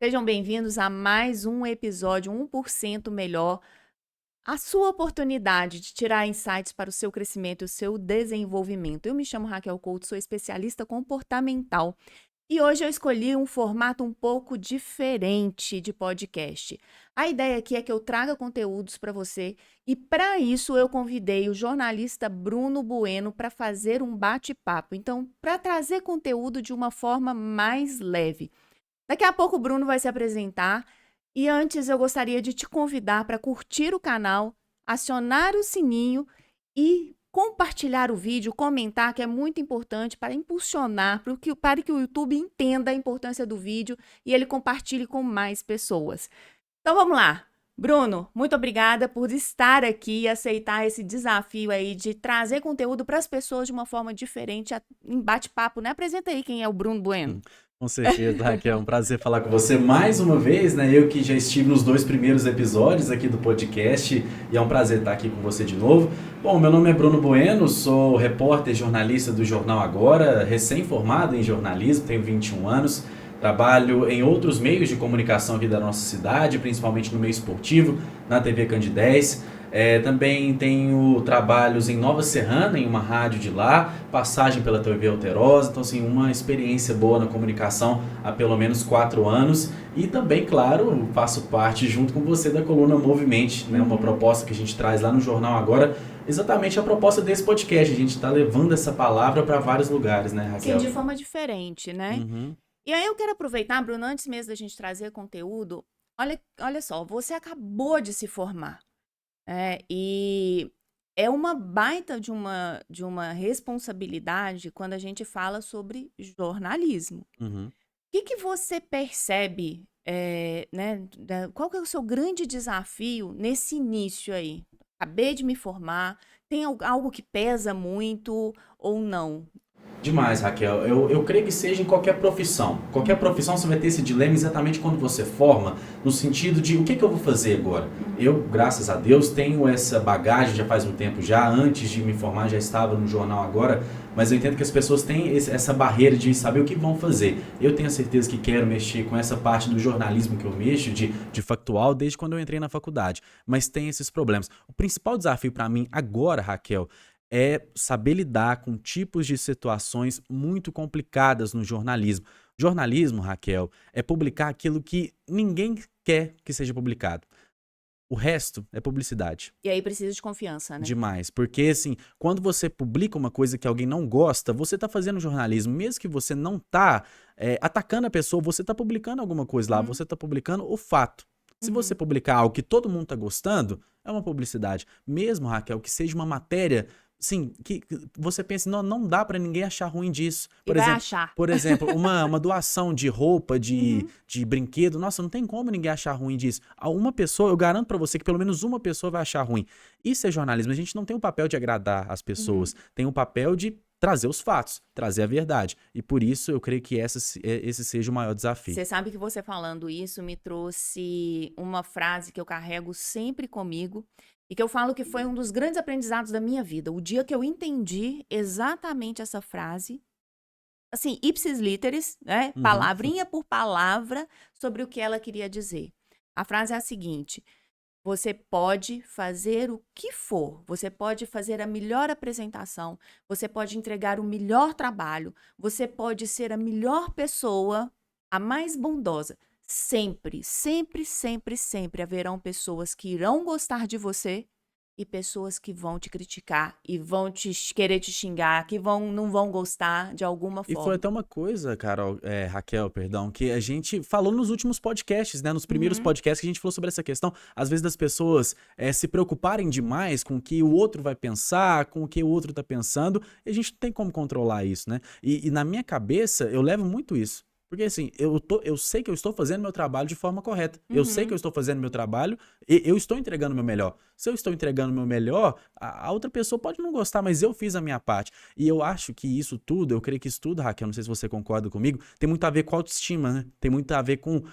Sejam bem-vindos a mais um episódio 1% Melhor. A sua oportunidade de tirar insights para o seu crescimento e o seu desenvolvimento. Eu me chamo Raquel Couto, sou especialista comportamental. E hoje eu escolhi um formato um pouco diferente de podcast. A ideia aqui é que eu traga conteúdos para você e para isso eu convidei o jornalista Bruno Bueno para fazer um bate-papo. Então, para trazer conteúdo de uma forma mais leve. Daqui a pouco o Bruno vai se apresentar e antes eu gostaria de te convidar para curtir o canal, acionar o sininho e compartilhar o vídeo, comentar, que é muito importante para impulsionar, para que o YouTube entenda a importância do vídeo e ele compartilhe com mais pessoas. Então vamos lá. Bruno, muito obrigada por estar aqui e aceitar esse desafio aí de trazer conteúdo para as pessoas de uma forma diferente, em bate-papo, né? Apresenta aí quem é o Bruno Bueno. Com certeza, Raquel, é um prazer falar com você mais uma vez, né? Eu que já estive nos 2 primeiros episódios aqui do podcast e é um prazer estar aqui com você de novo. Bom, meu nome é Bruno Bueno, sou repórter e jornalista do Jornal Agora, recém-formado em jornalismo, tenho 21 anos, trabalho em outros meios de comunicação aqui da nossa cidade, principalmente no meio esportivo, na TV Candidez. Também tenho trabalhos em Nova Serrana, em uma rádio de lá, passagem pela TV Alterosa, então assim, uma experiência boa na comunicação há pelo menos 4 anos. E também, claro, faço parte junto com você da coluna Movimente, né? Uma proposta que a gente traz lá no Jornal Agora, exatamente a proposta desse podcast. A gente está levando essa palavra para vários lugares, né, Raquel? Sim, de forma diferente, né? Uhum. E aí eu quero aproveitar, Bruno, antes mesmo da gente trazer conteúdo, olha só, você acabou de se formar. E é uma baita de uma responsabilidade quando a gente fala sobre jornalismo. Uhum. O que você percebe, né, qual que é o seu grande desafio nesse início aí? Acabei de me formar, tem algo que pesa muito ou não? Demais, Raquel. Eu creio que seja em qualquer profissão. Qualquer profissão você vai ter esse dilema exatamente quando você forma, no sentido de o que eu vou fazer agora? Eu, graças a Deus, tenho essa bagagem já faz um tempo já. Antes de me formar já estava no Jornal Agora, mas eu entendo que as pessoas têm essa barreira de saber o que vão fazer. Eu tenho a certeza que quero mexer com essa parte do jornalismo que eu mexo, de factual, desde quando eu entrei na faculdade. Mas tem esses problemas. O principal desafio para mim agora, Raquel, é saber lidar com tipos de situações muito complicadas no jornalismo. Jornalismo, Raquel, é publicar aquilo que ninguém quer que seja publicado. O resto é publicidade. E aí precisa de confiança, né? Demais. Porque, assim, quando você publica uma coisa que alguém não gosta, você tá fazendo jornalismo. Mesmo que você não tá atacando a pessoa, você tá publicando alguma coisa lá. Você tá publicando o fato. Se você publicar algo que todo mundo tá gostando, é uma publicidade. Mesmo, Raquel, que seja uma matéria, sim, que você pensa, não dá pra ninguém achar ruim disso. E vai achar. Por exemplo, uma doação de roupa, de brinquedo, nossa, não tem como ninguém achar ruim disso. Uma pessoa, eu garanto pra você que pelo menos uma pessoa vai achar ruim. Isso é jornalismo, a gente não tem o papel de agradar as pessoas, tem o papel de trazer os fatos, trazer a verdade. E por isso eu creio que esse seja o maior desafio. Você sabe que você falando isso me trouxe uma frase que eu carrego sempre comigo e que eu falo que foi um dos grandes aprendizados da minha vida. O dia que eu entendi exatamente essa frase, assim, ipsis literis, né? Palavrinha por palavra sobre o que ela queria dizer. A frase é a seguinte: você pode fazer o que for, você pode fazer a melhor apresentação, você pode entregar o melhor trabalho, você pode ser a melhor pessoa, a mais bondosa. Sempre, sempre, sempre, sempre haverão pessoas que irão gostar de você e pessoas que vão te criticar e vão querer te xingar, que não vão gostar de alguma E foi forma. até uma coisa, Raquel, perdão, que a gente falou nos últimos podcasts, né? Nos primeiros podcasts que a gente falou sobre essa questão, às vezes das pessoas se preocuparem demais com o que o outro vai pensar, com o que o outro tá pensando, e a gente não tem como controlar isso, né? E na minha cabeça, eu levo muito isso. Porque assim, eu sei que eu estou fazendo meu trabalho de forma correta. Eu sei que eu estou fazendo meu trabalho e eu estou entregando o meu melhor. Se eu estou entregando o meu melhor, a outra pessoa pode não gostar, mas eu fiz a minha parte. E eu acho que isso tudo, eu creio que isso tudo, Raquel, não sei se você concorda comigo, tem muito a ver com autoestima, né? Tem muito a ver com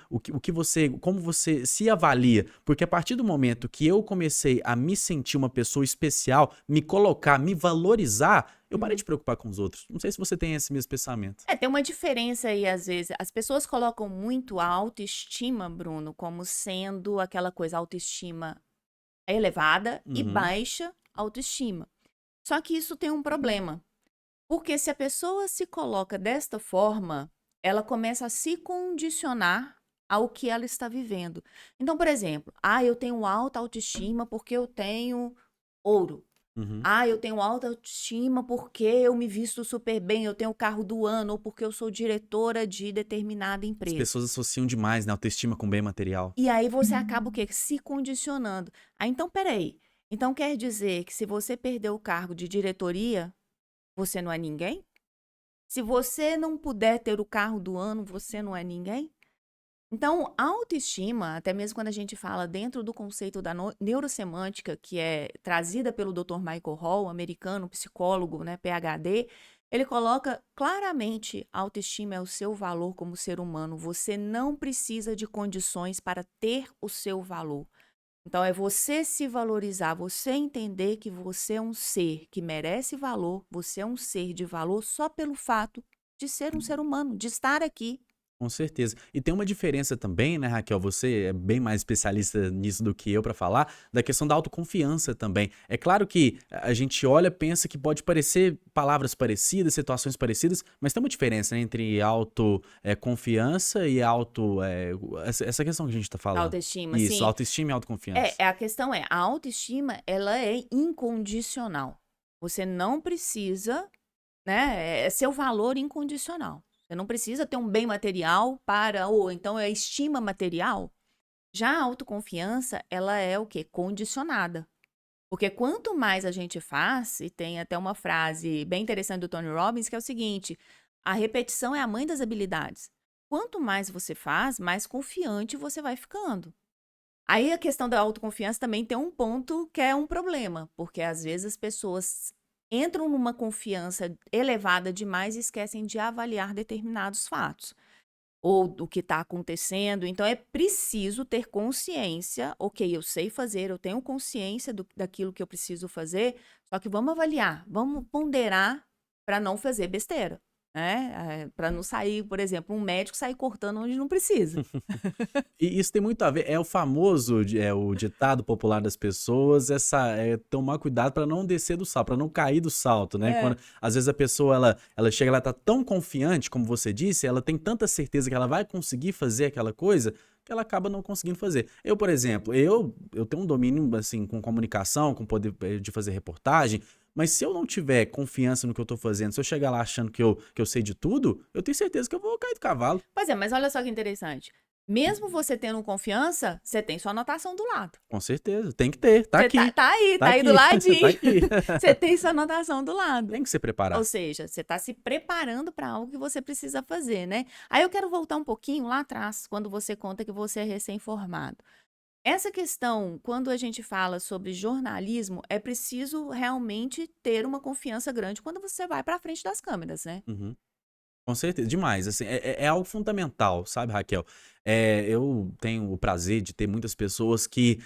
como você se avalia. Porque a partir do momento que eu comecei a me sentir uma pessoa especial, me colocar, me valorizar, eu parei de preocupar com os outros. Não sei se você tem esse mesmo pensamento. Tem uma diferença aí, às vezes. As pessoas colocam muito a autoestima, Bruno, como sendo aquela coisa, autoestima elevada e Uhum. baixa autoestima. Só que isso tem um problema. Porque se a pessoa se coloca desta forma, ela começa a se condicionar ao que ela está vivendo. Então, por exemplo, eu tenho alta autoestima porque eu tenho ouro. Uhum. Eu tenho alta autoestima porque eu me visto super bem, eu tenho o carro do ano, ou porque eu sou diretora de determinada As empresa. pessoas associam demais, né, autoestima com bem material. E aí você acaba o quê? Se condicionando. Então, peraí. Então quer dizer que se você perder o cargo de diretoria, você não é ninguém? Se você não puder ter o carro do ano, você não é ninguém? Então, a autoestima, até mesmo quando a gente fala dentro do conceito da neurosemântica, que é trazida pelo Dr. Michael Hall, americano, psicólogo, né, PhD, ele coloca claramente a autoestima é o seu valor como ser humano. Você não precisa de condições para ter o seu valor. Então, é você se valorizar, você entender que você é um ser que merece valor, você é um ser de valor só pelo fato de ser um ser humano, de estar aqui. Com certeza. E tem uma diferença também, né, Raquel? Você é bem mais especialista nisso do que eu para falar, da questão da autoconfiança também. É claro que a gente olha, pensa que pode parecer palavras parecidas, situações parecidas, mas tem uma diferença, né, entre autoconfiança e essa questão que a gente tá falando. Autoestima, Isso, sim. autoestima e autoconfiança. A questão a autoestima, ela é incondicional. Você não precisa, né, é seu valor incondicional. Você não precisa ter um bem material ou então é estima material. Já a autoconfiança, ela é o quê? Condicionada. Porque quanto mais a gente faz, e tem até uma frase bem interessante do Tony Robbins, que é o seguinte: a repetição é a mãe das habilidades. Quanto mais você faz, mais confiante você vai ficando. Aí a questão da autoconfiança também tem um ponto que é um problema, porque às vezes as pessoas entram numa confiança elevada demais e esquecem de avaliar determinados fatos ou do que está acontecendo. Então é preciso ter consciência, ok, eu sei fazer, eu tenho consciência daquilo que eu preciso fazer, só que vamos avaliar, vamos ponderar para não fazer besteira. Né? Para não sair, por exemplo, um médico sair cortando onde não precisa. E isso tem muito a ver, é o famoso, o ditado popular das pessoas, tomar cuidado para não descer do salto, para não cair do salto, né? Quando, às vezes a pessoa, ela chega, ela tá tão confiante, como você disse, ela tem tanta certeza que ela vai conseguir fazer aquela coisa, que ela acaba não conseguindo fazer. Eu, por exemplo, eu tenho um domínio, assim, com comunicação, com poder de fazer reportagem, mas se eu não tiver confiança no que eu tô fazendo, se eu chegar lá achando que eu sei de tudo, eu tenho certeza que eu vou cair do cavalo. Pois é, mas olha só que interessante. Mesmo você tendo confiança, você tem sua anotação do lado. Com certeza, tem que ter, tá Você aqui. tá aí aqui, do ladinho. tá aqui. Você tem sua anotação do lado. Tem que se preparar. Ou seja, você tá se preparando para algo que você precisa fazer, né? Aí eu quero voltar um pouquinho lá atrás, quando você conta que você é recém-formado. Essa questão, quando a gente fala sobre jornalismo, é preciso realmente ter uma confiança grande quando você vai para frente das câmeras, né? Uhum. Com certeza, demais, assim, é algo fundamental, sabe, Raquel? Eu tenho o prazer de ter muitas pessoas que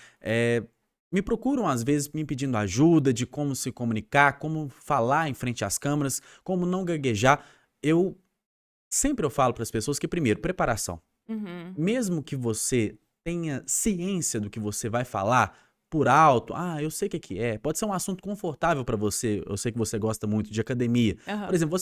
me procuram, às vezes, me pedindo ajuda de como se comunicar, como falar em frente às câmeras, como não gaguejar. Sempre eu falo para as pessoas que, primeiro, preparação. Uhum. Mesmo que você tenha ciência do que você vai falar por alto, eu sei o que é, pode ser um assunto confortável para você, eu sei que você gosta muito de academia. Aham. Por exemplo,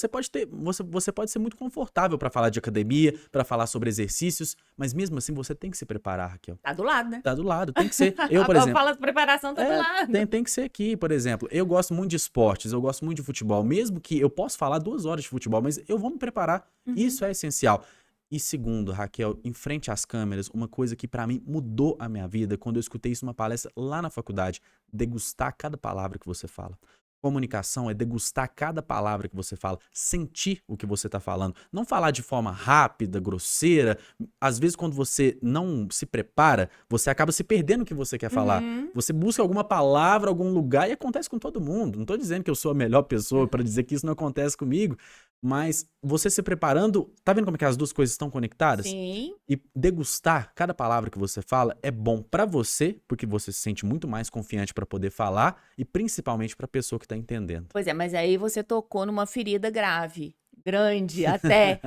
você pode ser muito confortável para falar de academia, para falar sobre exercícios, mas mesmo assim você tem que se preparar, Raquel. Tá do lado, né? Tá do lado, tem que ser. Eu, por exemplo, Fala de preparação, tá do lado. tem que ser aqui, por exemplo. Eu gosto muito de esportes, eu gosto muito de futebol, mesmo que eu possa falar 2 horas de futebol, mas eu vou me preparar. Isso é essencial. E segundo, Raquel, em frente às câmeras, uma coisa que pra mim mudou a minha vida quando eu escutei isso numa palestra lá na faculdade, degustar cada palavra que você fala. Comunicação é degustar cada palavra que você fala, sentir o que você tá falando, não falar de forma rápida, grosseira. Às vezes quando você não se prepara, você acaba se perdendo no que você quer falar. Você busca alguma palavra, algum lugar e acontece com todo mundo. Não tô dizendo que eu sou a melhor pessoa pra dizer que isso não acontece comigo, Mas você se preparando, tá vendo como é que as duas coisas estão conectadas? Sim. E degustar cada palavra que você fala é bom pra você, porque você se sente muito mais confiante pra poder falar e principalmente pra pessoa que tá entendendo. Pois é, mas aí você tocou numa ferida grave, grande até.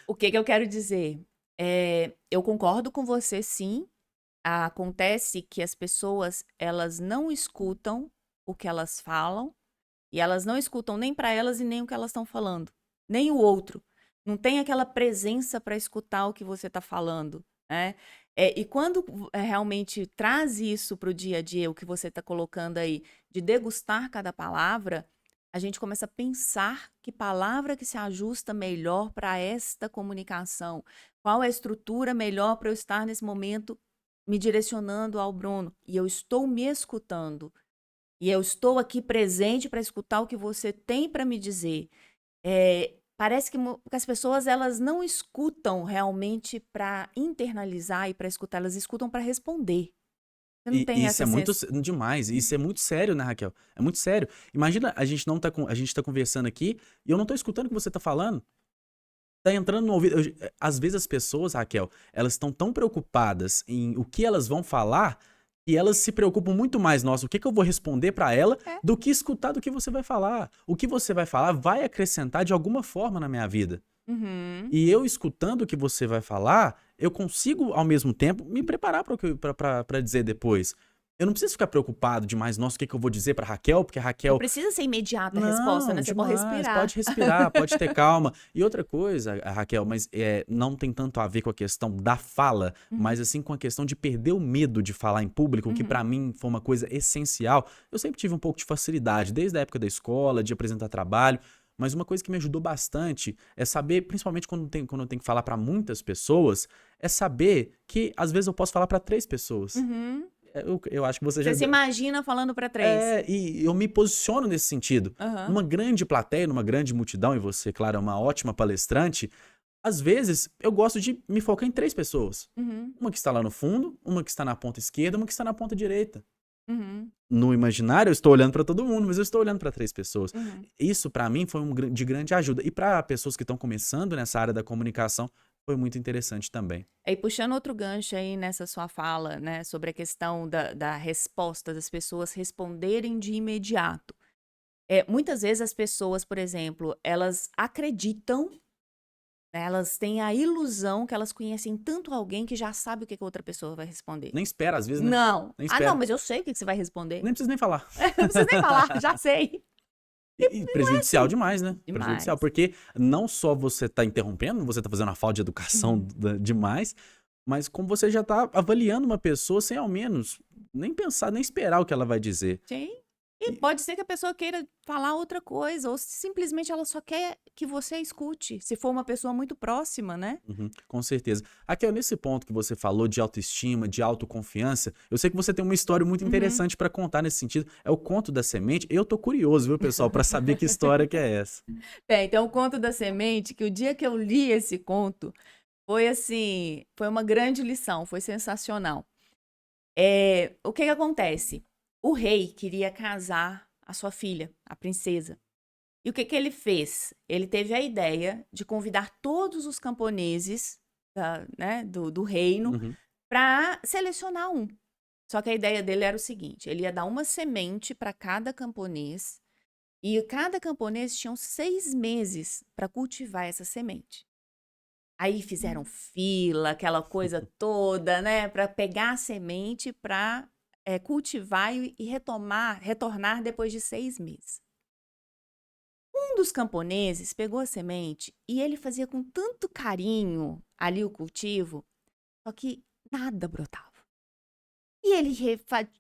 O que que eu quero dizer? Eu concordo com você, sim. Acontece que as pessoas, elas não escutam o que elas falam e elas não escutam nem para elas e nem o que elas estão falando, nem o outro. Não tem aquela presença para escutar o que você está falando, né? E quando realmente traz isso para o dia a dia, o que você está colocando aí, de degustar cada palavra, a gente começa a pensar que palavra que se ajusta melhor para esta comunicação. Qual é a estrutura melhor para eu estar nesse momento me direcionando ao Bruno? E eu estou me escutando. E eu estou aqui presente para escutar o que você tem para me dizer. Parece que as pessoas elas não escutam realmente para internalizar e para escutar, elas escutam para responder. Você não E tem isso essa é muito sensação. demais, isso é muito sério, né, Raquel? É muito sério. Imagina, a gente não tá a gente tá conversando aqui e eu não tô escutando o que você tá falando. Tá entrando no ouvido. Às vezes as pessoas, Raquel, elas estão tão preocupadas em o que elas vão falar e elas se preocupam muito mais, nossa, o que que eu vou responder pra ela, É. do que escutar do que você vai falar. O que você vai falar vai acrescentar de alguma forma na minha vida. Uhum. E eu escutando o que você vai falar, eu consigo, ao mesmo tempo, me preparar para dizer depois. Eu não preciso ficar preocupado demais, nossa, o que que eu vou dizer pra Raquel, porque a Não Raquel. precisa ser imediata a resposta, Não, né? Você pode demais. respirar. Pode respirar, pode ter calma. E outra coisa, Raquel, mas não tem tanto a ver com a questão da fala, Uhum, mas assim com a questão de perder o medo de falar em público, que uhum, pra mim foi uma coisa essencial. Eu sempre tive um pouco de facilidade, desde a época da escola, de apresentar trabalho. Mas uma coisa que me ajudou bastante é saber, principalmente quando eu tenho que falar pra muitas pessoas, é saber que às vezes eu posso falar pra 3 pessoas. uhum. Eu acho que você já. Você se imagina falando para 3. E eu me posiciono nesse sentido. Aham. Numa grande plateia, numa grande multidão, e você, claro, é uma ótima palestrante, às vezes eu gosto de me focar em 3 pessoas. Uhum, Uma que está lá no fundo, uma que está na ponta esquerda, uma que está na ponta direita. uhum, No imaginário, eu estou olhando para todo mundo, mas eu estou olhando para 3 pessoas. uhum. Isso, para mim, foi de grande ajuda. E para pessoas que estão começando nessa área da comunicação, foi muito interessante também. E puxando outro gancho aí nessa sua fala, né, sobre a questão da resposta, das pessoas responderem de imediato. Muitas vezes as pessoas, por exemplo, elas acreditam, né, elas têm a ilusão que elas conhecem tanto alguém que já sabe o que que a outra pessoa vai responder. Nem espera, às vezes, né? Não. Nem Ah, não, espera. mas eu sei o que que você vai responder. Nem precisa nem falar. Não precisa nem falar, já sei. E Não é prejudicial assim. demais, né? Prejudicial, Demais. porque não só você tá interrompendo, você tá fazendo uma falta de educação Uhum. demais, mas como você já tá avaliando uma pessoa sem ao menos nem pensar, nem esperar o que ela vai dizer. Sim. E E- pode ser que a pessoa queira falar outra coisa, ou simplesmente ela só quer que você escute, se for uma pessoa muito próxima, né? Uhum, com certeza. Aqui, nesse ponto que você falou de autoestima, de autoconfiança, eu sei que você tem uma história muito Uhum. interessante pra contar nesse sentido. É o conto da semente. Eu tô curioso, viu, pessoal, pra saber que história que é essa. Então, o conto da semente, que o dia que eu li esse conto, foi assim, foi uma grande lição, foi sensacional. O que que acontece? O rei queria casar a sua filha, a princesa. E o que que ele fez? Ele teve a ideia de convidar todos os camponeses né, do reino Uhum. para selecionar um. Só que a ideia dele era o seguinte: ele ia dar uma semente para cada camponês, e cada camponês tinha 6 meses para cultivar essa semente. Aí fizeram fila, aquela coisa toda, né, para pegar a semente para cultivar e retornar depois de 6 meses. Um dos camponeses pegou a semente e ele fazia com tanto carinho ali o cultivo, só que nada brotava. E ele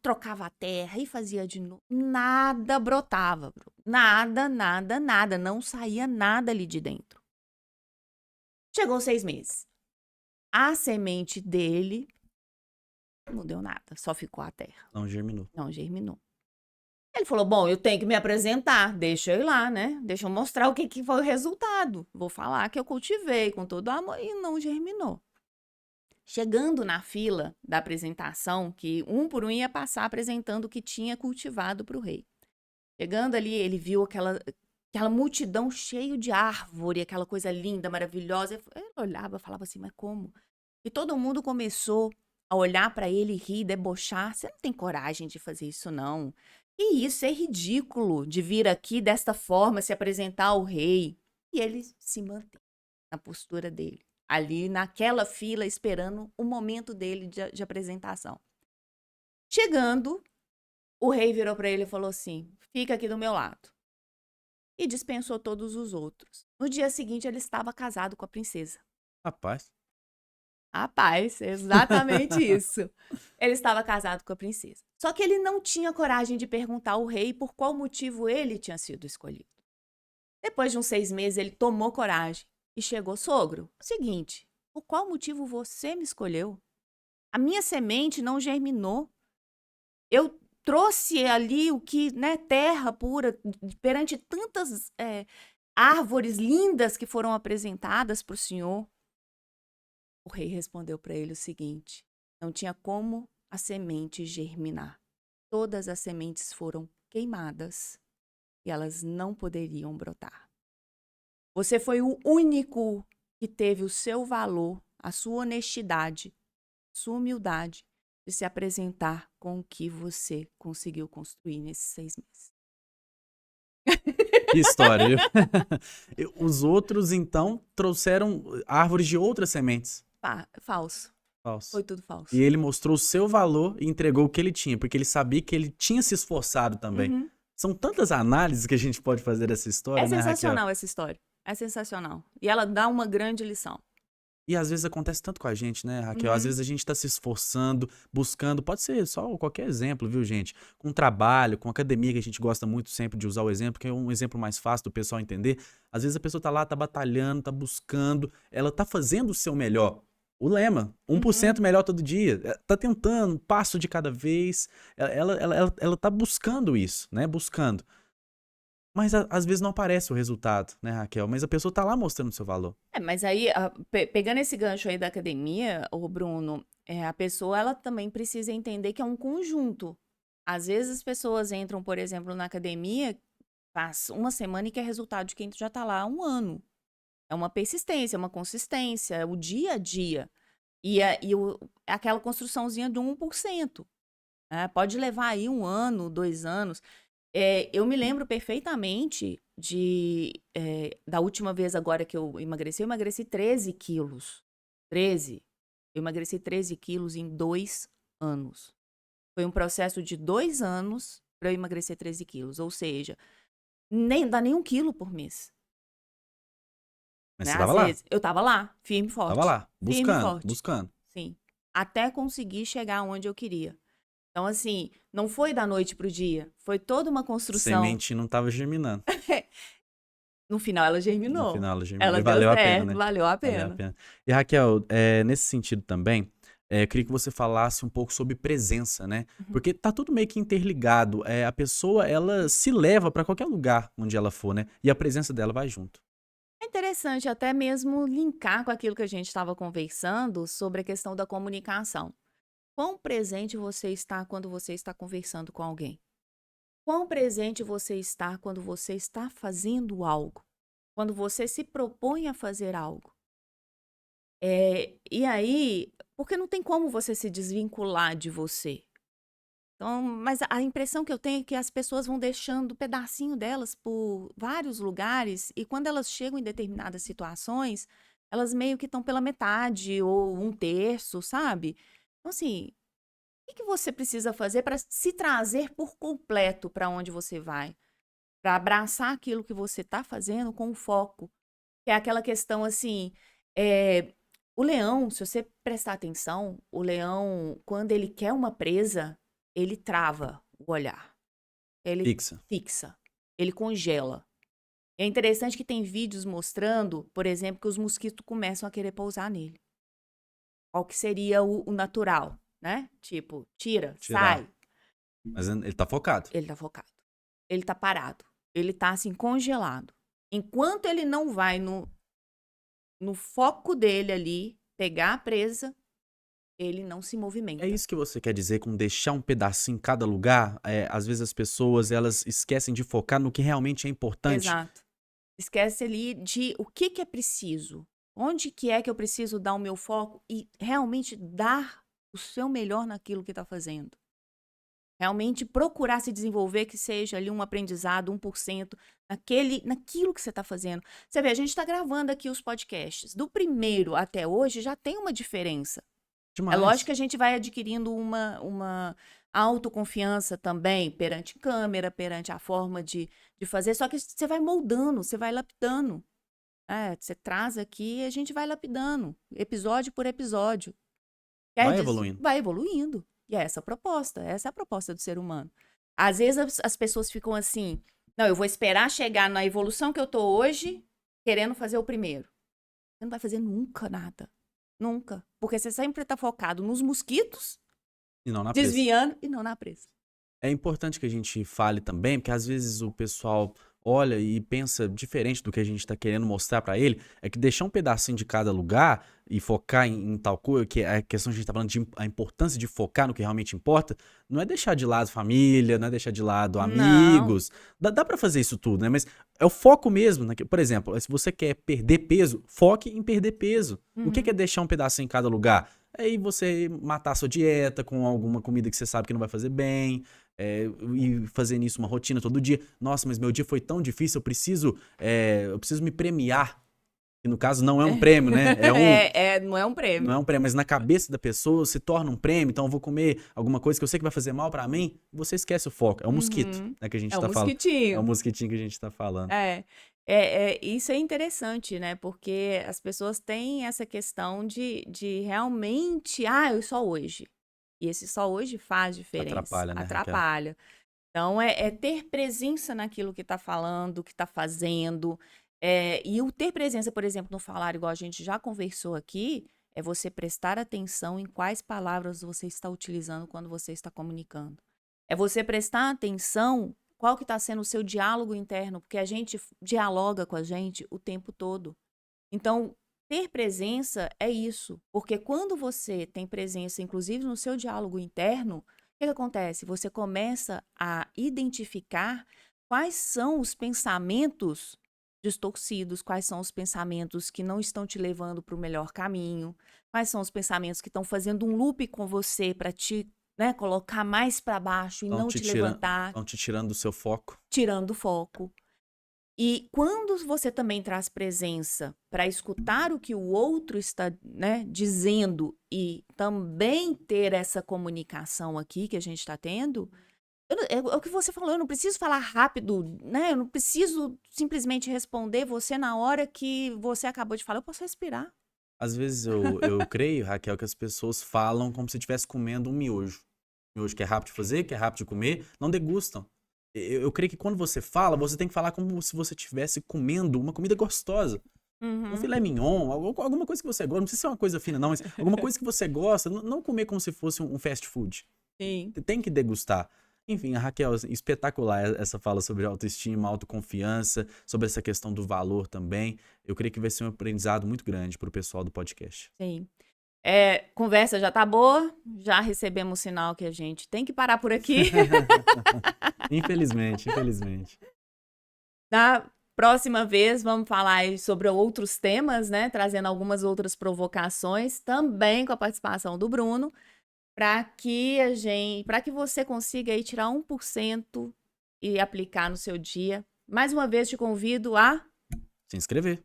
trocava a terra e fazia de novo. Nada brotava. Nada, nada, nada. Não saía nada ali de dentro. Chegou 6 meses. A semente dele não deu nada, só ficou a terra. Não germinou. Não germinou. Ele falou: bom, eu tenho que me apresentar, deixa eu ir lá, né? Deixa eu mostrar o que, que foi o resultado. Vou falar que eu cultivei com todo amor e não germinou. Chegando na fila da apresentação, que um por um ia passar apresentando o que tinha cultivado para o rei. Chegando ali, ele viu aquela multidão cheio de árvore, aquela coisa linda, maravilhosa. Ele olhava e falava assim, mas como? E todo mundo começou a olhar para ele, rir, debochar. Você não tem coragem de fazer isso, não. E isso é ridículo, de vir aqui desta forma, se apresentar ao rei. E ele se mantém na postura dele, ali naquela fila, esperando o momento dele de apresentação. Chegando, o rei virou para ele e falou assim, fica aqui do meu lado. E dispensou todos os outros. No dia seguinte, ele estava casado com a princesa. Rapaz. Rapaz, exatamente isso. Ele estava casado com a princesa. Só que ele não tinha coragem de perguntar ao rei por qual motivo ele tinha sido escolhido. Depois de uns 6 meses, ele tomou coragem e chegou, sogro, seguinte, por qual motivo você me escolheu? A minha semente não germinou. Eu trouxe ali o que, né, terra pura, perante tantas árvores lindas que foram apresentadas para o senhor. O rei respondeu para ele o seguinte, não tinha como a semente germinar. Todas as sementes foram queimadas e elas não poderiam brotar. Você foi o único que teve o seu valor, a sua honestidade, sua humildade de se apresentar com o que você conseguiu construir nesses 6 meses. Que história, viu? Os outros, então, trouxeram árvores de outras sementes. Falso. Falso. Foi tudo falso. E ele mostrou o seu valor e entregou o que ele tinha, porque ele sabia que ele tinha se esforçado também. Uhum. São tantas análises que a gente pode fazer dessa história, É né, Raquel? sensacional essa história. É sensacional. E ela dá uma grande lição. E às vezes acontece tanto com a gente, né, Raquel? Às vezes a gente tá se esforçando, buscando, pode ser só qualquer exemplo, viu, gente? Com trabalho, com academia, que a gente gosta muito sempre de usar o exemplo, que é um exemplo mais fácil do pessoal entender. Às vezes a pessoa tá lá, tá batalhando, tá buscando, ela tá fazendo o seu melhor. O lema, 1% melhor todo dia. Tá tentando, um passo de cada vez. Ela tá buscando isso, né? Buscando. Mas às vezes não aparece o resultado, né, Raquel? Mas a pessoa tá lá mostrando o seu valor. Mas aí, pegando esse gancho aí da academia, o Bruno, a pessoa ela também precisa entender que é um conjunto. Às vezes as pessoas entram, por exemplo, na academia, faz uma semana e quer resultado de quem já tá lá há 1 ano. É uma persistência, é uma consistência, é o dia a dia. E aquela construçãozinha de 1%. Pode levar aí 1 ano, 2 anos. Eu me lembro perfeitamente da última vez agora que eu emagreci 13 quilos. 13. Eu emagreci 13 quilos em 2 anos. Foi um processo de 2 anos para eu emagrecer 13 quilos. Ou seja, dá nem 1 quilo por mês. Mas Né? você Às tava lá. vezes, eu tava lá, firme e forte. Tava lá, Firme e buscando, forte. buscando. Sim. Até conseguir chegar onde eu queria. Então, assim, não foi da noite pro dia. Foi toda uma construção. Semente não tava germinando. No final, ela No germinou. final ela germinou. Ela E deu valeu a certo, pena, né? valeu a Valeu a pena. pena. E Raquel, nesse sentido também, eu queria que você falasse um pouco sobre presença, né? Porque tá tudo meio que interligado. A pessoa, ela se leva pra qualquer lugar onde ela for, né? E a presença dela vai junto. É interessante até mesmo linkar com aquilo que a gente estava conversando sobre a questão da comunicação. Quão presente você está quando você está conversando com alguém? Quão presente você está quando você está fazendo algo? Quando você se propõe a fazer algo? E aí, porque não tem como você se desvincular de você. Então, mas a impressão que eu tenho é que as pessoas vão deixando pedacinho delas por vários lugares e quando elas chegam em determinadas situações, elas meio que estão pela metade ou 1/3, sabe? Então, assim, o que você precisa fazer para se trazer por completo para onde você vai? Para abraçar aquilo que você está fazendo com foco. Que é aquela questão assim, o leão, se você prestar atenção, o leão, quando ele quer uma presa, ele trava o olhar. Ele Fixa. fixa. Ele congela. É interessante que tem vídeos mostrando, por exemplo, que os mosquitos começam a querer pousar nele. Qual que seria o natural, né? Tipo, tira, Tirar. sai. Mas ele tá focado. Ele tá focado. Ele tá parado. Ele tá assim, congelado. Enquanto ele não vai no foco dele ali, pegar a presa, ele não se movimenta. É isso que você quer dizer com deixar um pedacinho em cada lugar? Às vezes as pessoas, elas esquecem de focar no que realmente é importante. Exato. Esquece ali de o que é preciso. Onde que é que eu preciso dar o meu foco e realmente dar o seu melhor naquilo que está fazendo. Realmente procurar se desenvolver, que seja ali um aprendizado, 1%, naquilo que você está fazendo. Você vê, a gente está gravando aqui os podcasts. Do primeiro até hoje já tem uma diferença. É lógico que a gente vai adquirindo uma autoconfiança também perante câmera, perante a forma de fazer, só que você vai moldando, você vai lapidando. Você traz aqui e a gente vai lapidando, episódio por episódio. Vai evoluindo. Vai evoluindo. E é essa é a proposta do ser humano. Às vezes as pessoas ficam assim, não, eu vou esperar chegar na evolução que eu tô hoje, querendo fazer o primeiro. Você não vai fazer nunca nada. Nunca. Porque você sempre tá focado nos mosquitos, e não na desviando e não na presa. É importante que a gente fale também, porque às vezes o pessoal olha e pensa diferente do que a gente está querendo mostrar para ele, é que deixar um pedacinho de cada lugar e focar em tal coisa, que é a questão que a gente está falando de a importância de focar no que realmente importa, não é deixar de lado família, não é deixar de lado amigos, dá para fazer isso tudo, né? Mas é o foco mesmo, né? Por exemplo, se você quer perder peso, foque em perder peso. O que é deixar um pedacinho em cada lugar? É aí você matar a sua dieta com alguma comida que você sabe que não vai fazer bem, e fazendo isso uma rotina todo dia. Nossa, mas meu dia foi tão difícil, eu preciso me premiar. Que no caso não é um prêmio, né? Não é um prêmio. Não é um prêmio, mas na cabeça da pessoa se torna um prêmio. Então eu vou comer alguma coisa que eu sei que vai fazer mal pra mim. Você esquece o foco. É um mosquito, né, que a gente tá falando. Mosquitinho. É um mosquitinho que a gente tá falando. Isso é interessante, né? Porque as pessoas têm essa questão de realmente, eu só hoje. E esse só hoje faz diferença. Atrapalha, né, Atrapalha. Então, ter presença naquilo que tá falando, que tá fazendo. E o ter presença, por exemplo, no falar, igual a gente já conversou aqui, é você prestar atenção em quais palavras você está utilizando quando você está comunicando. É você prestar atenção qual que está sendo o seu diálogo interno, porque a gente dialoga com a gente o tempo todo. Então, ter presença é isso, porque quando você tem presença, inclusive no seu diálogo interno, o que acontece? Você começa a identificar quais são os pensamentos distorcidos, quais são os pensamentos que não estão te levando para o melhor caminho, quais são os pensamentos que estão fazendo um loop com você para te colocar mais para baixo e não te levantar. Estão te tirando do seu foco. Tirando o foco. E quando você também traz presença para escutar o que o outro está, dizendo e também ter essa comunicação aqui que a gente está tendo, é o que você falou, eu não preciso falar rápido, né? Eu não preciso simplesmente responder você na hora que você acabou de falar, eu posso respirar. Às vezes eu creio, Raquel, que as pessoas falam como se estivesse comendo um miojo. Miojo que é rápido de fazer, que é rápido de comer, não degustam. Eu creio que quando você fala, você tem que falar como se você estivesse comendo uma comida gostosa. Um filé mignon, alguma coisa que você gosta. Não precisa ser uma coisa fina, não, mas alguma coisa que você gosta. Não comer como se fosse um fast food. Sim. Tem que degustar. Enfim, a Raquel, espetacular essa fala sobre autoestima, autoconfiança, sobre essa questão do valor também. Eu creio que vai ser um aprendizado muito grande para o pessoal do podcast. Sim. Conversa já tá boa, já recebemos o sinal que a gente tem que parar por aqui. Infelizmente. Na próxima vez vamos falar sobre outros temas, né? Trazendo algumas outras provocações, também com a participação do Bruno, para que você consiga aí tirar 1% e aplicar no seu dia. Mais uma vez te convido a se inscrever,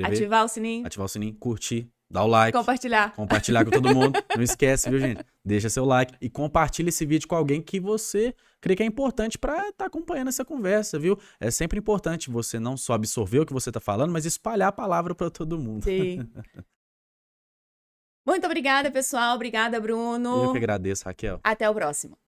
ativar o sininho, curtir, dar o like, compartilhar com todo mundo. Não esquece, viu, gente? Deixa seu like e compartilha esse vídeo com alguém que você crê que é importante para estar acompanhando essa conversa, viu? É sempre importante você não só absorver o que você está falando, mas espalhar a palavra para todo mundo. Sim. Muito obrigada, pessoal. Obrigada, Bruno. Eu que agradeço, Raquel. Até o próximo.